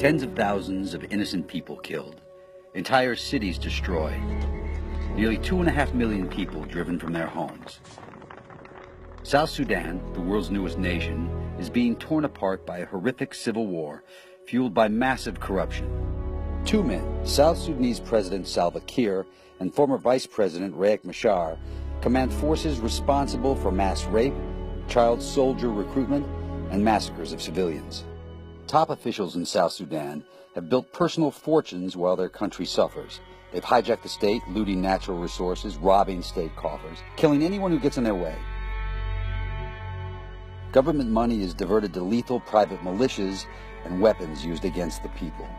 Tens of thousands of innocent people killed, entire cities destroyed, nearly 2.5 million people driven from their homes. South Sudan, the world's newest nation, is being torn apart by a horrific civil war fueled by massive corruption. Two men, South Sudanese President Salva Kiir and former Vice President Riek Machar, command forces responsible for mass rape, child soldier recruitment, and massacres of civilians. Top officials in South Sudan have built personal fortunes while their country suffers. They've hijacked the state, looting natural resources, robbing state coffers, killing anyone who gets in their way. Government money is diverted to lethal private militias and weapons used against the people.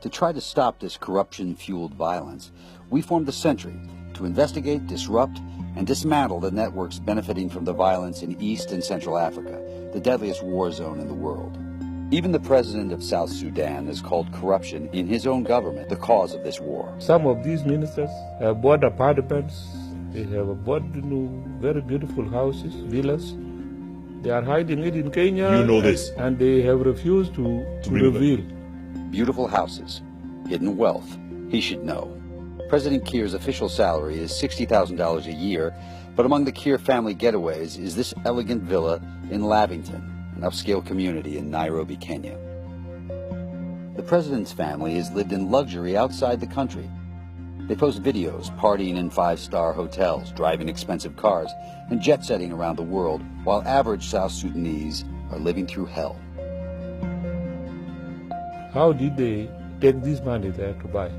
To try to stop this corruption-fueled violence, we formed the Sentry to investigate, disrupt, and dismantle the networks benefiting from the violence in East and Central Africa, the deadliest war zone in the world. Even the president of South Sudan has called corruption in his own government the cause of this war. Some of these ministers have bought apartments, they have bought very beautiful houses, villas. They are hiding it in Kenya. You know this. And they have refused to reveal. Beautiful houses, hidden wealth, he should know. President Kiir's official salary is $60,000 a year, but among the Kiir family getaways is this elegant villa in Lavington, an upscale community in Nairobi, Kenya. The president's family has lived in luxury outside the country. They post videos partying in five-star hotels, driving expensive cars, and jet-setting around the world, while average South Sudanese are living through hell. How did they take this money there to buy?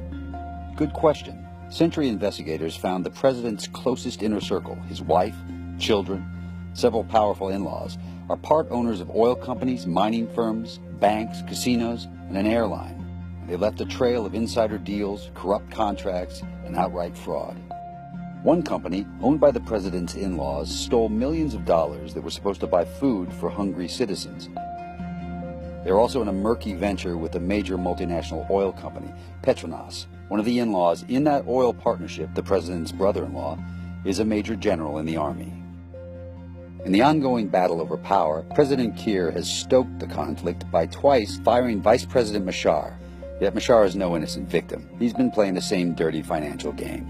Good question. Sentry investigators found the president's closest inner circle, his wife, children, several powerful in-laws, are part owners of oil companies, mining firms, banks, casinos, and an airline. They left a trail of insider deals, corrupt contracts, and outright fraud. One company, owned by the president's in-laws, stole millions of dollars that were supposed to buy food for hungry citizens. They're also in a murky venture with a major multinational oil company, Petronas. One of the in-laws in that oil partnership, the president's brother-in-law, is a major general in the army. In the ongoing battle over power, President Kiir has stoked the conflict by twice firing Vice President Machar. Yet Machar is no innocent victim. He's been playing the same dirty financial game.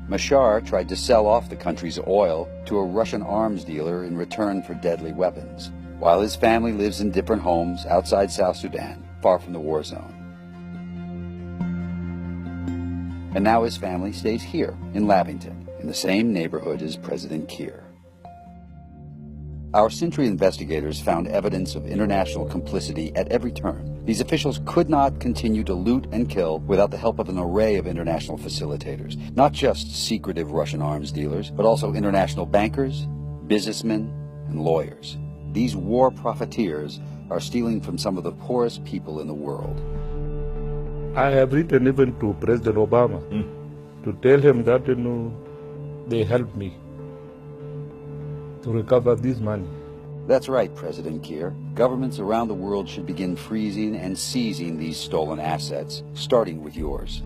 Machar tried to sell off the country's oil to a Russian arms dealer in return for deadly weapons, while his family lives in different homes outside South Sudan, far from the war zone. And now his family stays here, in Lavington, in the same neighborhood as President Kiir. Our Sentry investigators found evidence of international complicity at every turn. These officials could not continue to loot and kill without the help of an array of international facilitators, not just secretive Russian arms dealers, but also international bankers, businessmen, and lawyers. These war profiteers are stealing from some of the poorest people in the world. I have written even to President Obama to tell him that they helped me to recover this money. That's right, President Kiir. Governments around the world should begin freezing and seizing these stolen assets, starting with yours.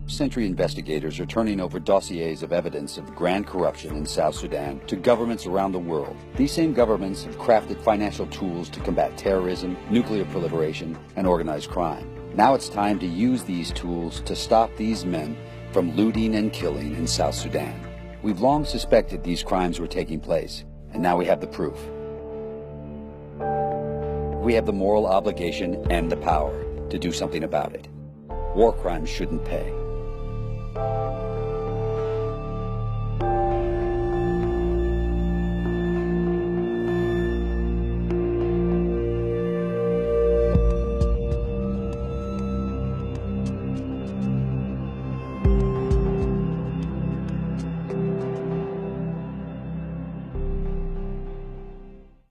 Sentry investigators are turning over dossiers of evidence of grand corruption in South Sudan to governments around the world. These same governments have crafted financial tools to combat terrorism, nuclear proliferation, and organized crime. Now it's time to use these tools to stop these men from looting and killing in South Sudan. We've long suspected these crimes were taking place, and now we have the proof. We have the moral obligation and the power to do something about it. War crimes shouldn't pay.